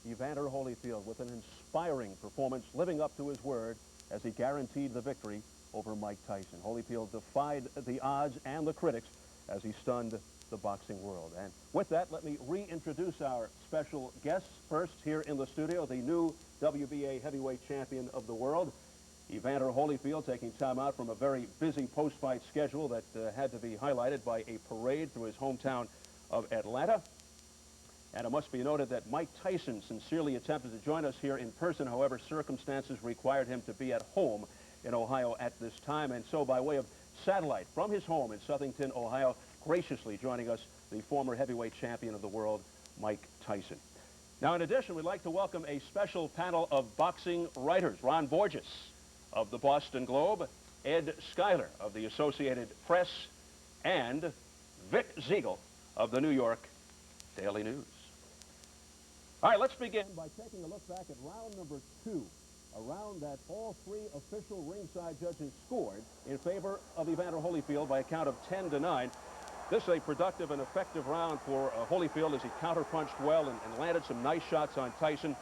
Evander Holyfield with an inspiring performance, living up to his word as he guaranteed the victory over Mike Tyson. Holyfield defied the odds and the critics as he stunned the boxing world. And with that, let me reintroduce our special guests. First, here in the studio, the new WBA heavyweight champion of the world, Evander Holyfield, taking time out from a very busy post-fight schedule that had to be highlighted by a parade through his hometown of Atlanta. And it must be noted that Mike Tyson sincerely attempted to join us here in person. However, circumstances required him to be at home in Ohio at this time. And so by way of satellite from his home in Southington, Ohio, graciously joining us, the former heavyweight champion of the world, Mike Tyson. Now, in addition, we'd like to welcome a special panel of boxing writers. Ron Borges of the Boston Globe, Ed Schuyler of the Associated Press, and Vic Ziegel of the New York Daily News. All right, let's begin by taking a look back at round number 2, a round that all 3 official ringside judges scored in favor of Evander Holyfield by a count of 10-9. This is a productive and effective round for Holyfield as he counterpunched well and landed some nice shots on Tyson.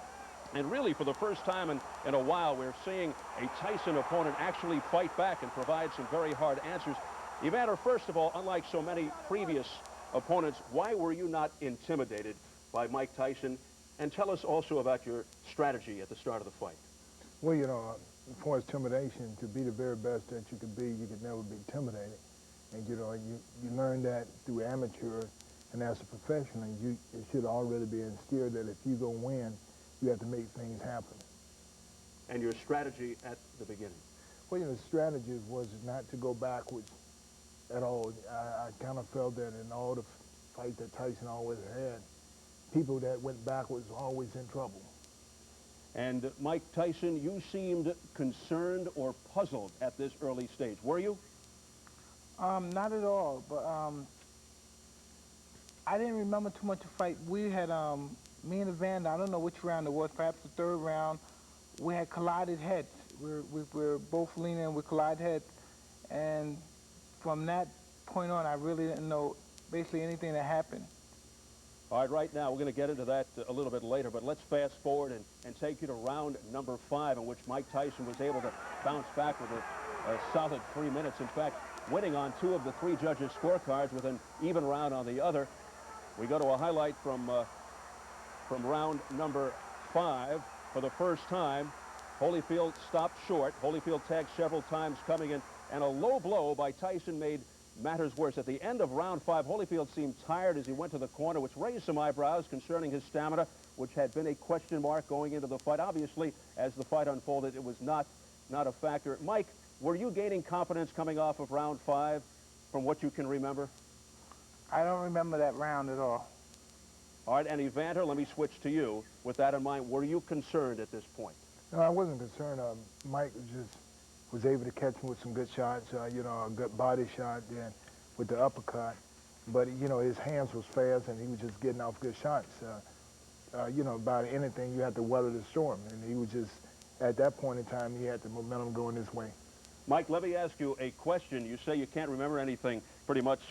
And really, for the first time in a while, we're seeing a Tyson opponent actually fight back and provide some very hard answers. Evander, first of all, unlike so many previous opponents, why were you not intimidated by Mike Tyson? And tell us also about your strategy at the start of the fight. Well, you know, as far as intimidation, to be the very best that you could be, you could never be intimidated. And, you know, you learn that through amateur, and as a professional, it should already be instilled that if you're going to win, you have to make things happen. And your strategy at the beginning? Well, you know, the strategy was not to go backwards at all. I kind of felt that in all the fights that Tyson always had, people that went backwards were always in trouble. And Mike Tyson, you seemed concerned or puzzled at this early stage. Were you? Not at all, but I didn't remember too much of the fight. We had, me and Evander, I don't know which round it was, perhaps the third round, we had collided heads. We were both leaning, we collided heads. And from that point on, I really didn't know basically anything that happened. All right, right now, we're going to get into that a little bit later, but let's fast forward and take you to round number 5, in which Mike Tyson was able to bounce back with a solid 3 minutes. In fact, winning on 2 of the 3 judges' scorecards with an even round on the other. We go to a highlight from round number 5. For the first time, Holyfield stopped short. Holyfield tagged several times coming in, and a low blow by Tyson made matters worse. At the end of round 5, Holyfield seemed tired as he went to the corner, which raised some eyebrows concerning his stamina, which had been a question mark going into the fight. Obviously, as the fight unfolded, it was not a factor. Mike, were you gaining confidence coming off of round 5 from what you can remember? I don't remember that round at all. All right, and Evander, let me switch to you. With that in mind, were you concerned at this point? No, I wasn't concerned. Mike was able to catch him with some good shots, you know, a good body shot then with the uppercut. But, you know, his hands was fast and he was just getting off good shots. You know, about anything, you have to weather the storm. And he was just, at that point in time, he had the momentum going his way. Mike, let me ask you a question. You say you can't remember anything pretty much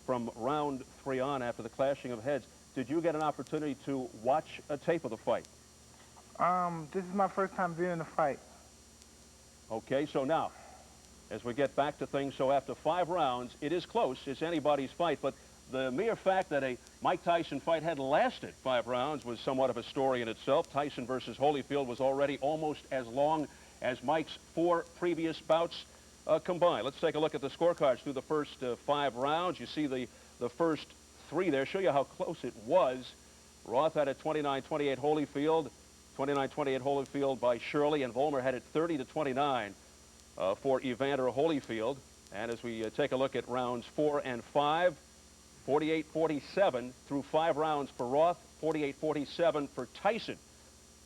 from round 3 on after the clashing of heads. Did you get an opportunity to watch a tape of the fight? This is my first time viewing the fight. Okay, so now, as we get back to things, so after 5 rounds, it is close. It's anybody's fight, but the mere fact that a Mike Tyson fight had lasted 5 rounds was somewhat of a story in itself. Tyson versus Holyfield was already almost as long as Mike's 4 previous bouts combined. Let's take a look at the scorecards through the first 5 rounds. You see the first 3 there show you how close it was. Roth had it 29-28 Holyfield, 29-28 Holyfield by Shirley, and Volmer had it 30-29 for Evander Holyfield. And as we take a look at rounds 4 and 5, 48-47 through 5 rounds for Roth, 48-47 for Tyson.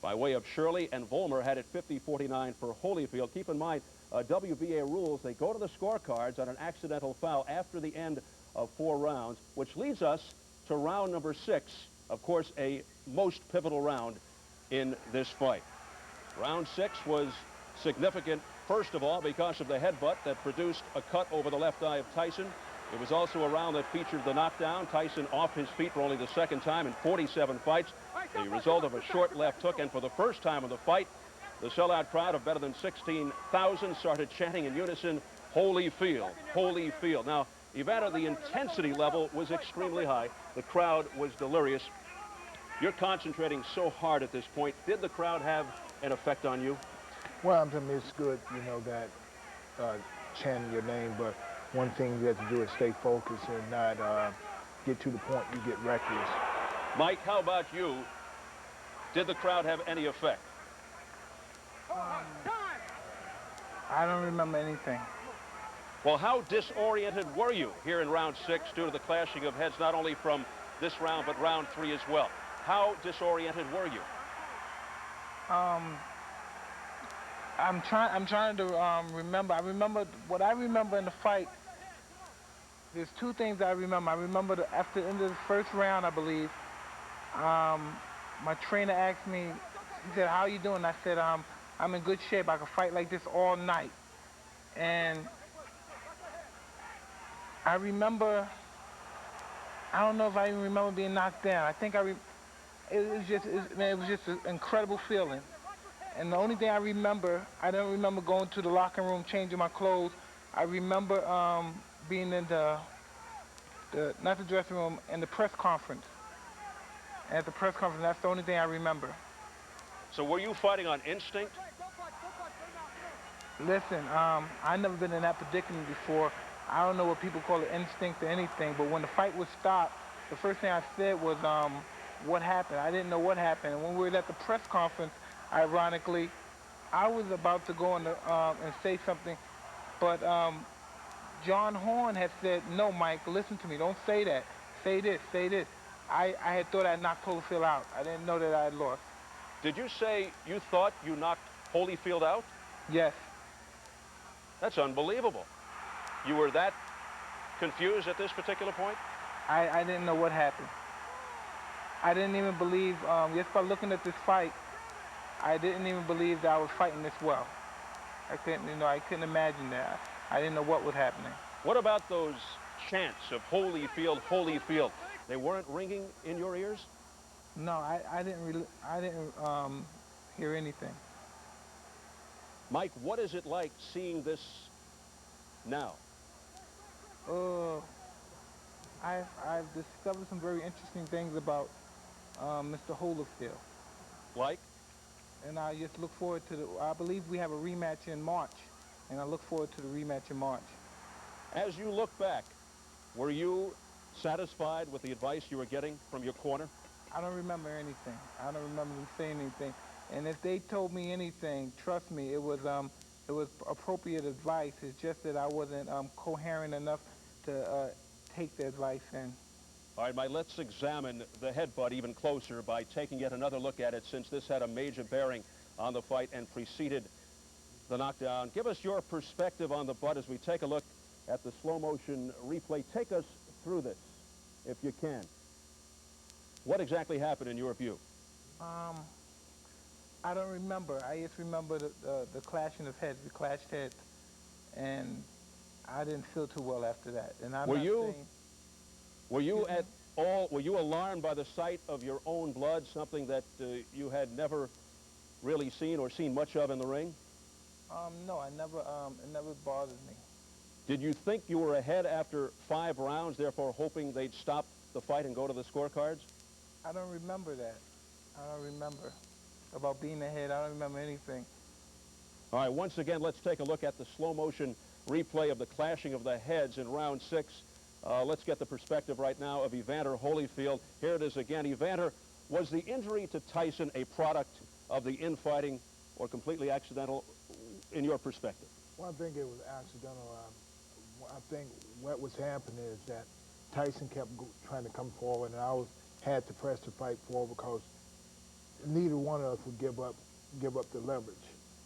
By way of Shirley, and Volmer had it 50-49 for Holyfield. Keep in mind, WBA rules, they go to the scorecards on an accidental foul after the end of 4 rounds, which leads us to round number 6, of course, a most pivotal round in this fight. Round 6 was significant, first of all, because of the headbutt that produced a cut over the left eye of Tyson. It was also a round that featured the knockdown. Tyson off his feet for only the 2nd time in 47 fights. the result of a short left hook, and for the first time in the fight, the sellout crowd of better than 16,000 started chanting in unison, Holyfield, Holyfield. Now, Evander, the intensity level was extremely high. The crowd was delirious. You're concentrating so hard at this point. Did the crowd have an effect on you? Well, I mean, it's good, you know, that chanting your name, but one thing you have to do is stay focused and not get to the point you get reckless. Mike, how about you? Did the crowd have any effect? I don't remember anything. Well, how disoriented were you here in round 6 due to the clashing of heads, not only from this round, but round 3 as well? How disoriented were you? I'm trying to remember. What I remember in the fight. There's two things I remember. I remember after the end of the first round, I believe, my trainer asked me, he said, "How you doing?" I said, "I'm in good shape. I can fight like this all night." And I remember, I don't know if I even remember being knocked down. I think it was just an incredible feeling. And the only thing I remember, I don't remember going to the locker room, changing my clothes. I remember being in not the dressing room, in the press conference. And at the press conference, that's the only thing I remember. So were you fighting on instinct? Listen, I've never been in that predicament before. I don't know what people call it, instinct or anything, but when the fight was stopped, the first thing I said was, what happened? I didn't know what happened. And when we were at the press conference, ironically, I was about to go in and say something, but John Horn had said, "No, Mike, listen to me. Don't say that. Say this, say this." I had thought I knocked Holyfield out. I didn't know that I had lost. Did you say you thought you knocked Holyfield out? Yes. That's unbelievable. You were that confused at this particular point? I didn't know what happened. I didn't even believe, just by looking at this fight, I didn't even believe that I was fighting this well. I couldn't imagine that. I didn't know what was happening. What about those chants of Holyfield, Holyfield? They weren't ringing in your ears? No, I didn't hear anything. Mike, what is it like seeing this now? I've discovered some very interesting things about Mr. Holyfield. Like? And I just look forward to I believe we have a rematch in March, and I look forward to the rematch in March. As you look back, were you satisfied with the advice you were getting from your corner? I don't remember anything. I don't remember them saying anything. And if they told me anything, trust me, it was appropriate advice. It's just that I wasn't coherent enough to take the advice in. All right, Mike, let's examine the headbutt even closer by taking yet another look at it, since this had a major bearing on the fight and preceded the knockdown. Give us your perspective on the butt as we take a look at the slow-motion replay. Take us through this, if you can. What exactly happened in your view? I don't remember. I just remember the clashing of heads. We clashed heads, and I didn't feel too well after that. And Were you at all, were you alarmed by the sight of your own blood, something that you had never really seen or seen much of in the ring? No, it never bothered me. Did you think you were ahead after 5 rounds, therefore hoping they'd stop the fight and go to the scorecards? I don't remember that. I don't remember about being ahead. I don't remember anything. All right, once again, let's take a look at the slow-motion replay of the clashing of the heads in round 6. Let's get the perspective right now of Evander Holyfield. Here it is again. Evander, was the injury to Tyson a product of the infighting or completely accidental in your perspective? Well, I think it was accidental. I think what was happening is that Tyson kept trying to come forward, and I had to press the fight forward because neither one of us would give up the leverage.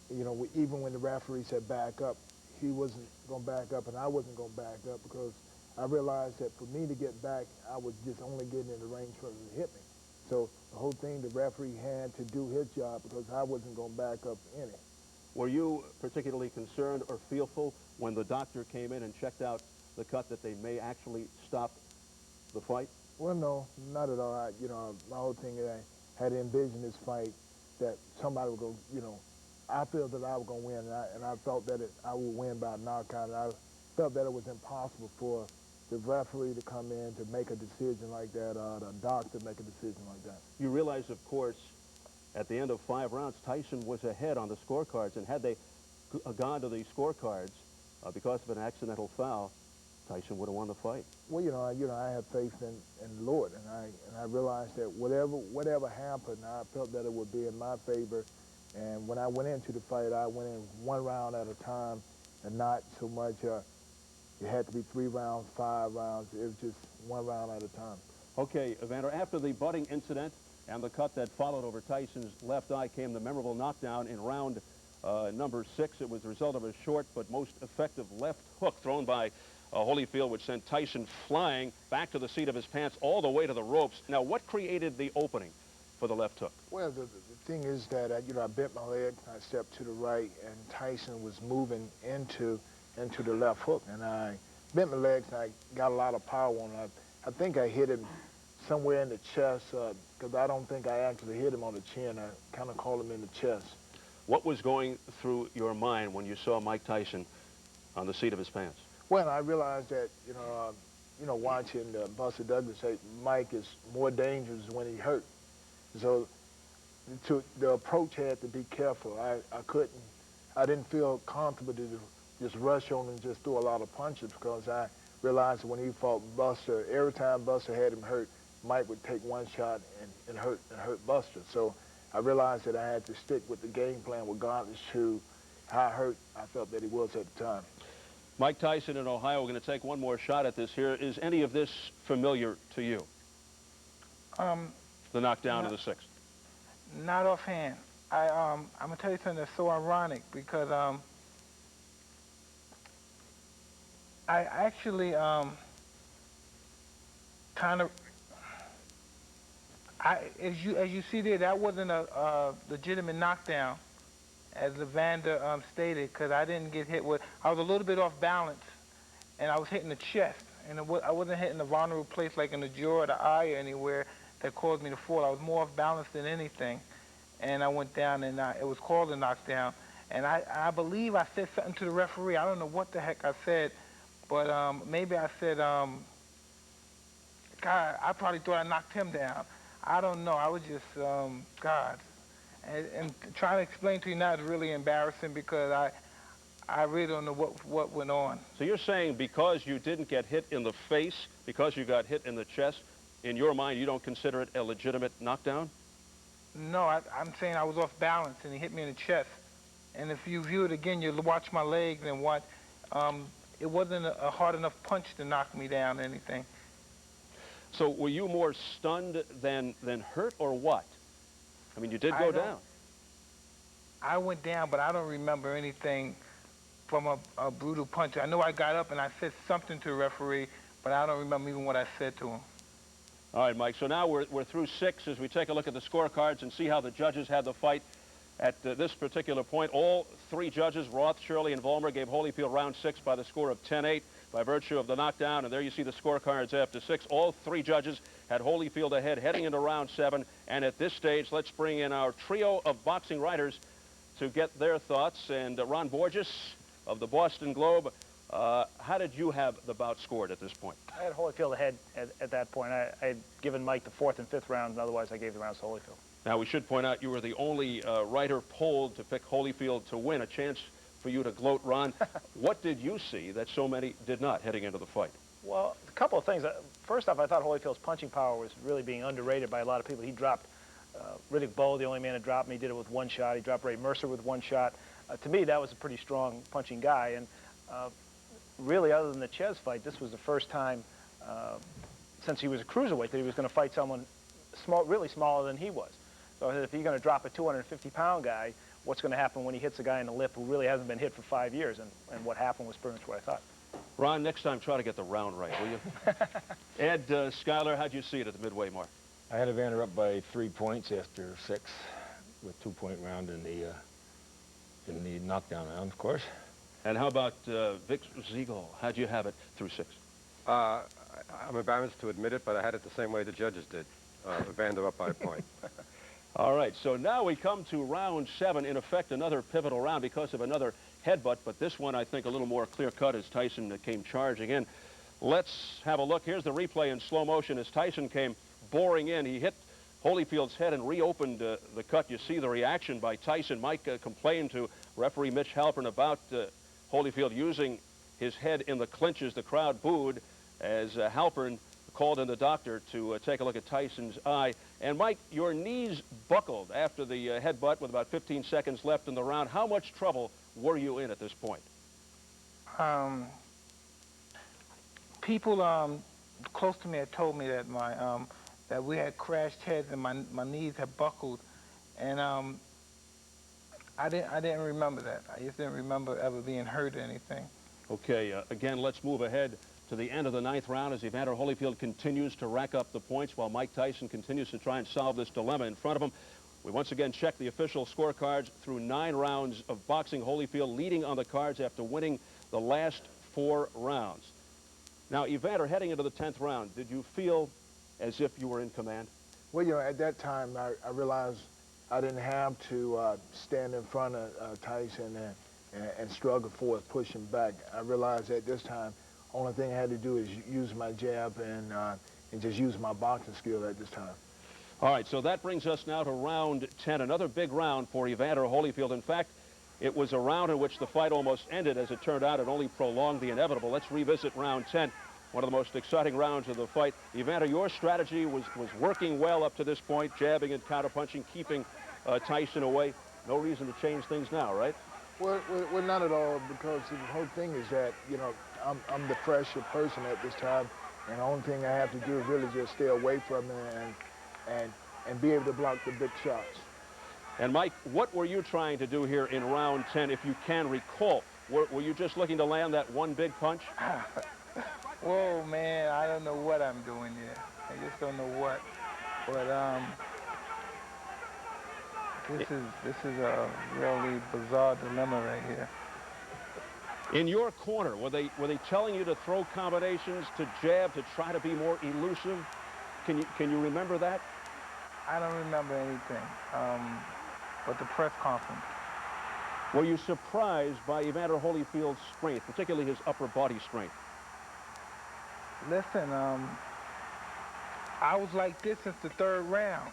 You know, even when the referee said back up, he wasn't going to back up, and I wasn't going to back up because I realized that for me to get back, I was just only getting in the range for him to hit me. So the whole thing, the referee had to do his job because I wasn't going to back up in it. Were you particularly concerned or fearful when the doctor came in and checked out the cut that they may actually stop the fight? Well, no, not at all. My whole thing is had envisioned this fight that somebody would go, you know, I felt that I was going to win, and I felt that I would win by knockout. And I felt that it was impossible for the referee to come in to make a decision like that, or the doctor make a decision like that. You realize, of course, at the end of 5 rounds, Tyson was ahead on the scorecards, and had they gone to the scorecards because of an accidental foul, Tyson would have won the fight. Well, you know, I have faith in the Lord, and I realized that whatever happened, I felt that it would be in my favor. And when I went into the fight, I went in 1 round at a time, and not so much. It had to be 3 rounds, 5 rounds. It was just 1 round at a time. Okay, Evander, after the butting incident and the cut that followed over Tyson's left eye came the memorable knockdown in round number 6. It was the result of a short but most effective left hook thrown by Holyfield, which sent Tyson flying back to the seat of his pants all the way to the ropes. Now, what created the opening for the left hook? Well, the thing is that, you know, I bent my leg, I stepped to the right, and Tyson was moving into the left hook, and I bent my legs, and I got a lot of power on it. I think I hit him somewhere in the chest, because I don't think I actually hit him on the chin. I kind of caught him in the chest. What was going through your mind when you saw Mike Tyson on the seat of his pants? Well, I realized that, you know, watching Buster Douglas say Mike is more dangerous when he hurt. So the approach had to be careful. I didn't feel comfortable to just rush on and just throw a lot of punches, because I realized when he fought Buster, every time Buster had him hurt, Mike would take 1 shot and hurt Buster. So I realized that I had to stick with the game plan regardless to how hurt I felt that he was at the time. Mike Tyson in Ohio, we're going to take one more shot at this here. Is any of this familiar to you? The knockdown in the 6th? Not offhand. I'm going to tell you something that's so ironic, because I actually kind of, as you see there, that wasn't a legitimate knockdown, as Evander stated, because I didn't get hit with, I was a little bit off balance, and I was hitting the chest, and I wasn't hitting the vulnerable place like in the jaw or the eye or anywhere that caused me to fall. I was more off balance than anything, and I went down, and it was called a knockdown. And I believe I said something to the referee. I don't know what the heck I said, but maybe I said, God, I probably thought I knocked him down. I don't know. I was just, God. And trying to explain to you now is really embarrassing, because I really don't know what went on. So you're saying because you didn't get hit in the face, because you got hit in the chest, in your mind you don't consider it a legitimate knockdown? No, I'm saying I was off balance, and he hit me in the chest. And if you view it again, you'll watch my legs and watch. It wasn't a hard enough punch to knock me down or anything. So were you more stunned than hurt, or what? I mean, you did go down. I went down, but I don't remember anything from a brutal punch. I know I got up and I said something to the referee, but I don't remember even what I said to him. All right, Mike, so now we're through 6 as we take a look at the scorecards and see how the judges had the fight. At this particular point, all 3 judges, Roth, Shirley, and Vollmer, gave Holyfield round 6 by the score of 10-8 by virtue of the knockdown. And there you see the scorecards after 6. All 3 judges had Holyfield ahead heading into round 7. And at this stage, let's bring in our trio of boxing writers to get their thoughts. And Ron Borges of the Boston Globe, how did you have the bout scored at this point? I had Holyfield ahead at that point. I had given Mike the 4th and 5th rounds, and otherwise I gave the rounds to Holyfield. Now, we should point out you were the only writer polled to pick Holyfield to win, a chance for you to gloat, Ron. What did you see that so many did not heading into the fight? Well, a couple of things. First off, I thought Holyfield's punching power was really being underrated by a lot of people. He dropped Riddick Bowe, the only man to drop him. He did it with 1 shot. He dropped Ray Mercer with 1 shot. To me, that was a pretty strong punching guy. And really, other than the Ches fight, this was the first time since he was a cruiserweight that he was going to fight someone really smaller than he was. So if you're going to drop a 250-pound guy, what's going to happen when he hits a guy in the lip who really hasn't been hit for 5 years? And what happened was pretty much what I thought. Ron, next time try to get the round right, will you? Ed, Skyler, how'd you see it at the midway mark? I had Evander up by 3 points after 6, with 2-point round in the knockdown round, of course. And how about Vic Ziegel? How'd you have it through 6? I'm embarrassed to admit it, but I had it the same way the judges did. Evander up by a point. All right, so now we come to round 7, in effect another pivotal round because of another headbutt, but this one I think a little more clear-cut as Tyson came charging in. Let's have a look. Here's the replay in slow motion as Tyson came boring in. He hit Holyfield's head and reopened the cut. You see the reaction by Tyson. Mike complained to referee Mitch Halpern about Holyfield using his head in the clinches. The crowd booed as Halpern called in the doctor to take a look at Tyson's eye. And Mike, your knees buckled after the headbutt with about 15 seconds left in the round. How much trouble were you in at this point? People close to me had told me that that we had crashed heads and my knees had buckled, and I didn't remember that. I just didn't remember ever being hurt or anything. Okay, again, let's move ahead to the end of the 9th round as Evander Holyfield continues to rack up the points while Mike Tyson continues to try and solve this dilemma in front of him. We once again check the official scorecards through 9 rounds of boxing. Holyfield leading on the cards after winning the last 4 rounds. Now, Evander, heading into the 10th round, did you feel as if you were in command? Well, you know, at that time, I realized I didn't have to stand in front of Tyson and struggle for it, push him back. I realized at this time, only thing I had to do is use my jab and just use my boxing skill at this time. All right, so that brings us now to round 10, another big round for Evander Holyfield. In fact, it was a round in which the fight almost ended. As it turned out, it only prolonged the inevitable. Let's revisit round 10, one of the most exciting rounds of the fight. Evander, your strategy was working well up to this point, jabbing and counterpunching, keeping Tyson away. No reason to change things now, right? Well, not at all, because the whole thing is that, you know, I'm the fresher person at this time, and the only thing I have to do is really just stay away from him and be able to block the big shots. And Mike, what were you trying to do here in round 10, if you can recall? Were you just looking to land that one big punch? Whoa, man, I don't know what I'm doing here. I just don't know what. But this is a really bizarre dilemma right here. In your corner, were they telling you to throw combinations, to jab, to try to be more elusive? Can you remember that? I don't remember anything but the press conference. Were you surprised by Evander Holyfield's strength, particularly his upper body strength? Listen, I was like this since the 3rd round.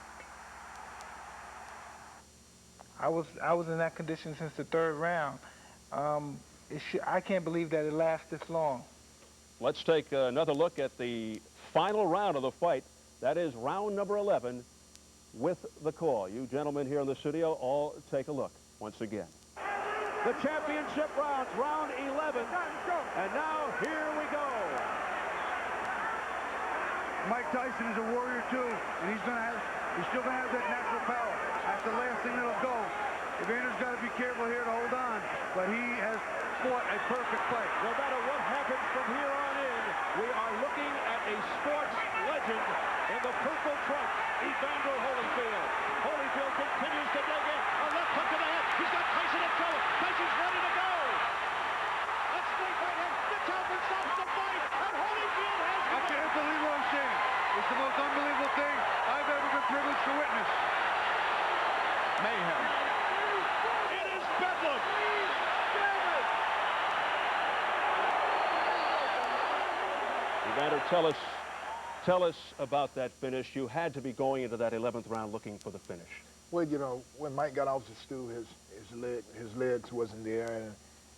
I was in that condition since the 3rd round. I can't believe that it lasts this long. Let's take another look at the final round of the fight. That is round number 11 with the call. You gentlemen here in the studio, all take a look once again. The championship rounds, round 11. And now here we go. Mike Tyson is a warrior too, and he's still gonna have that natural power. That's the last thing that'll go. Evander's got to be careful here to hold on, but he has fought a perfect fight. No matter what happens from here on in, we are looking at a sports legend in the purple trunks, Evander Holyfield. Holyfield continues to dig in. A left hook to the head. He's got Tyson in trouble. Tyson's ready to go. A straight right hand. Mitch Halpern stops the fight, and Holyfield has won. I can't believe what I'm seeing. It's the most unbelievable thing I've ever been privileged to witness. Mayhem. It is bedlam. Evander, tell us about that finish. You had to be going into that 11th round looking for the finish. Well, you know, when Mike got off the stool, his legs wasn't there,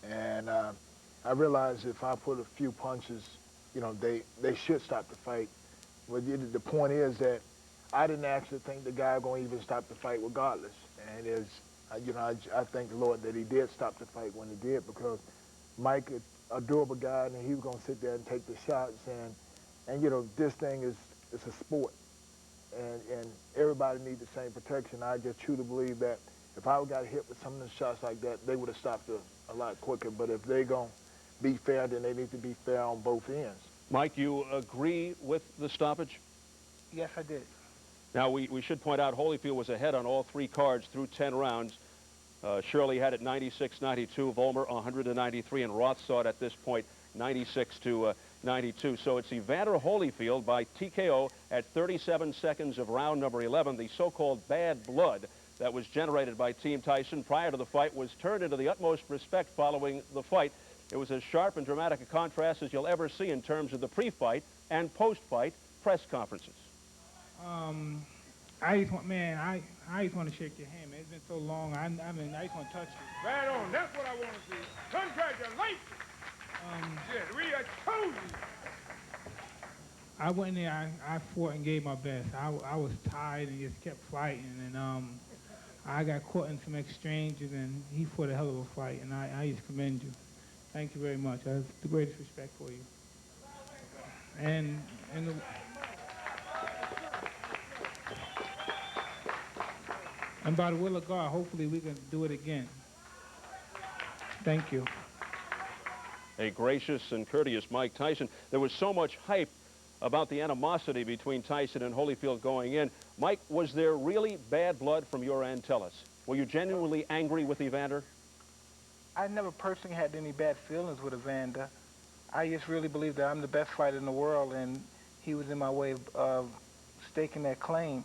and I realized if I put a few punches, you know, they should stop the fight. But the point is that I didn't actually think the guy was going to even stop the fight regardless. And you know, I thank the Lord that he did stop the fight when he did, because Mike, a durable guy, and he was going to sit there and take the shots. And you know, this thing is a sport, and everybody needs the same protection. I just truly believe that if I got hit with some of the shots like that, they would have stopped it a lot quicker. But if they're going to be fair, then they need to be fair on both ends. Mike, you agree with the stoppage? Yes, I did. Now, we should point out Holyfield was ahead on all 3 cards through 10 rounds. Shirley had it 96-92, Volmer 100-93, and Roth saw it at this point 96-92. 92. So it's Evander Holyfield by TKO at 37 seconds of round number 11. The so-called bad blood that was generated by Team Tyson prior to the fight was turned into the utmost respect following the fight. It was as sharp and dramatic a contrast as you'll ever see in terms of the pre-fight and post-fight press conferences. I just want, man, I just want to shake your hand, man. It's been so long. I mean, I just want to touch you. Right on. That's what I want to see. Congratulations. Shit, we are chosen. I went in there, I fought and gave my best. I was tired and just kept fighting, and I got caught in some exchanges, and he fought a hell of a fight, and I just commend you. Thank you very much. I have the greatest respect for you. And by the will of God, hopefully we can do it again. Thank you. A gracious and courteous Mike Tyson. There was so much hype about the animosity between Tyson and Holyfield going in. Mike, was there really bad blood from your end? Tell us. Were you genuinely angry with Evander? I never personally had any bad feelings with Evander. I just really believe that I'm the best fighter in the world, and he was in my way of staking that claim.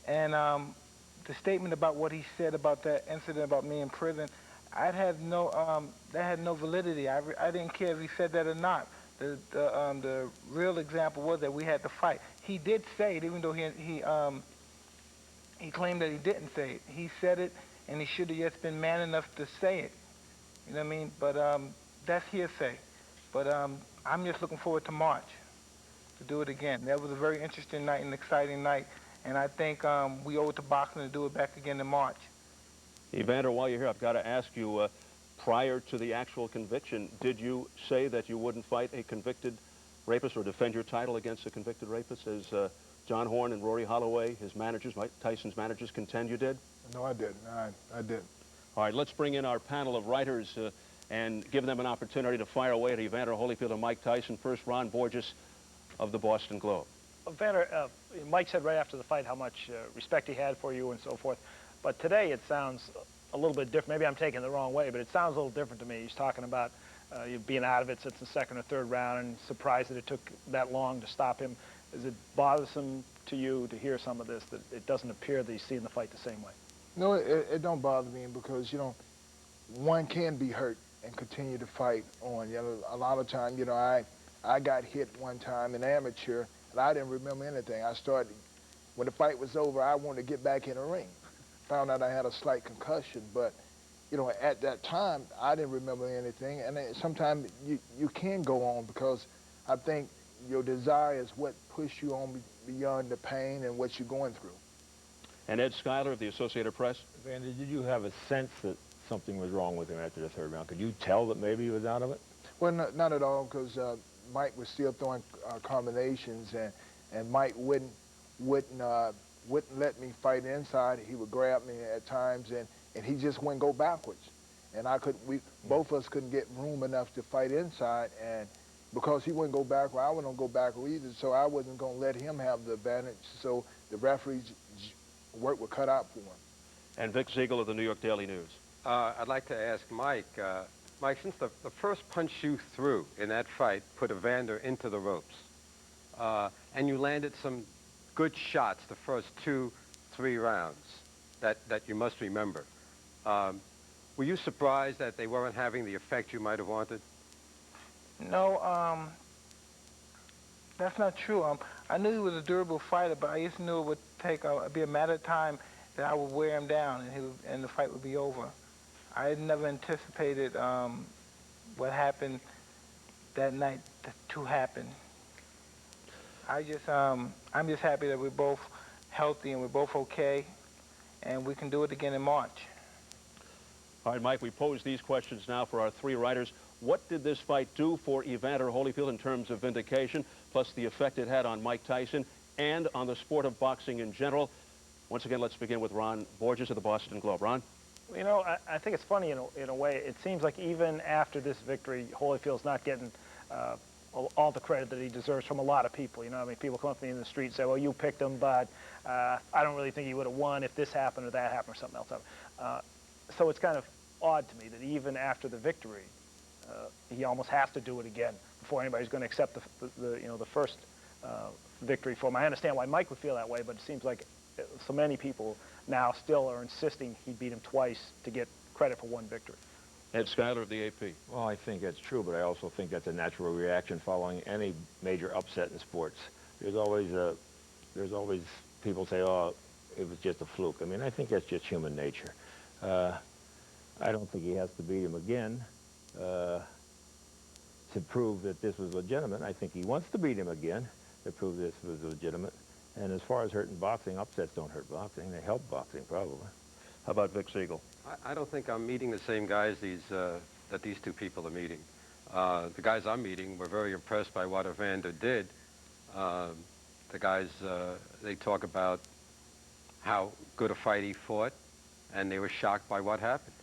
And the statement about what he said about that incident about me in prison, that had no validity. I didn't care if he said that or not. The real example was that we had to fight. He did say it, even though he claimed that he didn't say it. He said it, and he should have just been man enough to say it. You know what I mean? But that's hearsay. But I'm just looking forward to March to do it again. That was a very interesting night and exciting night, and I think we owe it to boxing to do it back again in March. Evander, while you're here, I've got to ask you, prior to the actual conviction, did you say that you wouldn't fight a convicted rapist or defend your title against a convicted rapist, as John Horn and Rory Holloway, his managers, Mike Tyson's managers, contend you did? No, I didn't. I didn't. All right, let's bring in our panel of writers and give them an opportunity to fire away at Evander Holyfield and Mike Tyson. First, Ron Borges of the Boston Globe. Evander, Mike said right after the fight how much respect he had for you and so forth. But today it sounds a little bit different. Maybe I'm taking it the wrong way, but it sounds a little different to me. He's talking about you being out of it since the second or third round and surprised that it took that long to stop him. Is it bothersome to you to hear some of this, that it doesn't appear that he's seeing the fight the same way? No, it don't bother me because, you know, one can be hurt and continue to fight on. You know, a lot of times, you know, I got hit one time in amateur, and I didn't remember anything. I started, when the fight was over, I wanted to get back in the ring. Found out I had a slight concussion, but, you know, at that time, I didn't remember anything. And sometimes you can go on because I think your desire is what pushes you on beyond the pain and what you're going through. And Ed Schuyler of the Associated Press. Evander, did you have a sense that something was wrong with him after the third round? Could you tell that maybe he was out of it? Well, not at all, because Mike was still throwing combinations, and Mike wouldn't let me fight inside. He would grab me at times, and he just wouldn't go backwards. And both of us couldn't get room enough to fight inside, and because he wouldn't go backward, I wouldn't go backward either, so I wasn't going to let him have the advantage, so the referee's work was cut out for him. And Vic Siegel of the New York Daily News. I'd like to ask Mike, Mike, since the first punch you threw in that fight put Evander into the ropes, and you landed some good shots the first 2-3 rounds that you must remember, were you surprised that they weren't having the effect you might have wanted? No, that's not true. I knew he was a durable fighter, but I just knew it would take be a matter of time that I would wear him down and the fight would be over. I had never anticipated what happened that night to happen. I'm just happy that we're both healthy and we're both okay, and we can do it again in March. All right, Mike, we pose these questions now for our three writers. What did this fight do for Evander Holyfield in terms of vindication, plus the effect it had on Mike Tyson and on the sport of boxing in general? Once again, let's begin with Ron Borges of the Boston Globe. Ron? You know, I think it's funny in a way. It seems like even after this victory, Holyfield's not getting all the credit that he deserves from a lot of people. You know, I mean, people come up to me in the street and say, well, you picked him, but I don't really think he would have won if this happened or that happened or something else happened. So it's kind of odd to me that even after the victory, he almost has to do it again before anybody's going to accept the first victory for him. I understand why Mike would feel that way, but it seems like so many people now still are insisting he beat him twice to get credit for one victory. Ed Schuyler of the AP. Well, I think that's true, but I also think that's a natural reaction following any major upset in sports. There's always people say, oh, it was just a fluke. I mean, I think that's just human nature. I don't think he has to beat him again to prove that this was legitimate. I think he wants to beat him again to prove this was legitimate. And as far as hurting boxing, upsets don't hurt boxing. They help boxing, probably. How about Vic Siegel? I don't think I'm meeting the same guys that these two people are meeting. The guys I'm meeting were very impressed by what Evander did. The guys, they talk about how good a fight he fought, and they were shocked by what happened.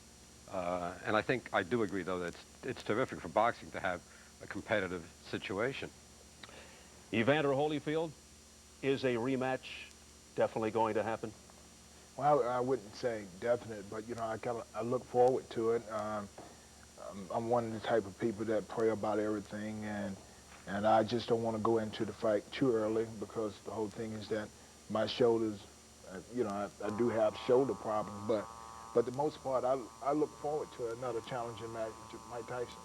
And I do agree, though, that it's terrific for boxing to have a competitive situation. Evander Holyfield, is a rematch definitely going to happen? Well, I wouldn't say definite, but, you know, I look forward to it. I'm one of the type of people that pray about everything, and I just don't want to go into the fight too early, because the whole thing is that my shoulders, you know, I do have shoulder problems, but the most part, I look forward to another challenging match with Mike Tyson.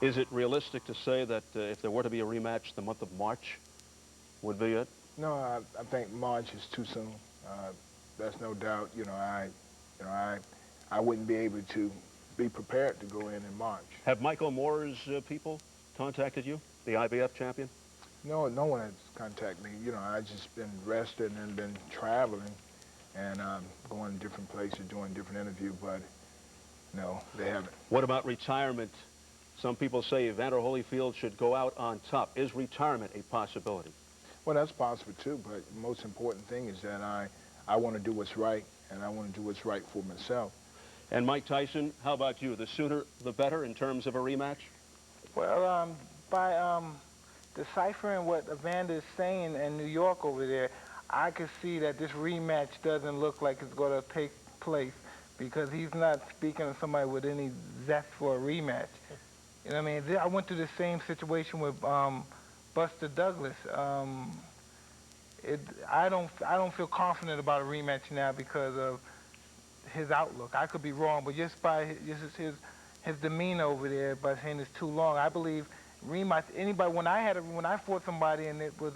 Is it realistic to say that if there were to be a rematch, the month of March would be it? No, I think March is too soon. There's no doubt. You know, I wouldn't be able to be prepared to go in March. Have Michael Moore's people contacted you, the IBF champion? No, no one has contacted me. You know, I just been resting and been traveling and going to different places, doing different interviews, but no, they haven't. What about retirement? Some people say Evander Holyfield should go out on top. Is retirement a possibility? Well, that's possible too, but the most important thing is that I want to do what's right, and I want to do what's right for myself. And Mike Tyson, how about you? The sooner the better in terms of a rematch? Well, by deciphering what Evander is saying in New York over there, I could see that this rematch doesn't look like it's going to take place, because he's not speaking to somebody with any zest for a rematch. You know what I mean? I went through the same situation with Buster Douglas. I don't feel confident about a rematch now because of his outlook. I could be wrong, but just by his demeanor over there, by saying it's too long, I believe rematch. Anybody, when I fought somebody and it was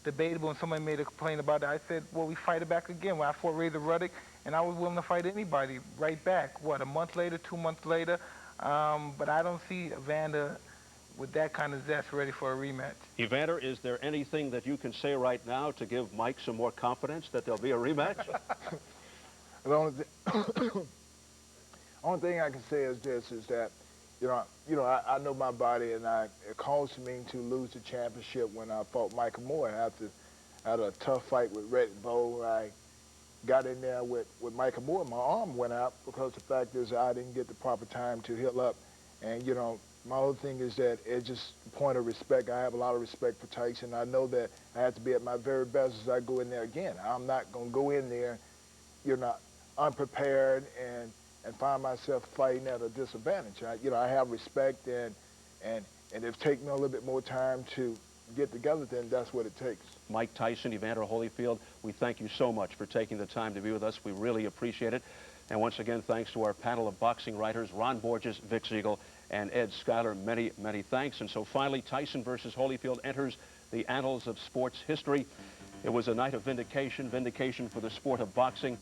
debatable and somebody made a complaint about it, I said, well, we fight it back again. When I fought Razor Ruddock, and I was willing to fight anybody right back. What, a month later, 2 months later? But I don't see Evander with that kind of zest ready for a rematch. Evander, is there anything that you can say right now to give Mike some more confidence that there'll be a rematch? The only thing I can say is this, is that, you know, I know my body, and it caused me to lose the championship when I fought Michael Moore after I had a tough fight with Red Bull. I got in there with Michael Moore, my arm went out because the fact is I didn't get the proper time to heal up. And, you know, my whole thing is that it's just a point of respect. I have a lot of respect for Tyson. I know that I have to be at my very best as I go in there again. I'm not going to go in there, you know, unprepared and find myself fighting at a disadvantage. I have respect, and if it takes me a little bit more time to get together, then that's what it takes. Mike Tyson, Evander Holyfield, we thank you so much for taking the time to be with us. We really appreciate it. And once again, thanks to our panel of boxing writers, Ron Borges, Vic Siegel, and Ed Schuyler. Many, many thanks. And so finally, Tyson versus Holyfield enters the annals of sports history. It was a night of vindication for the sport of boxing.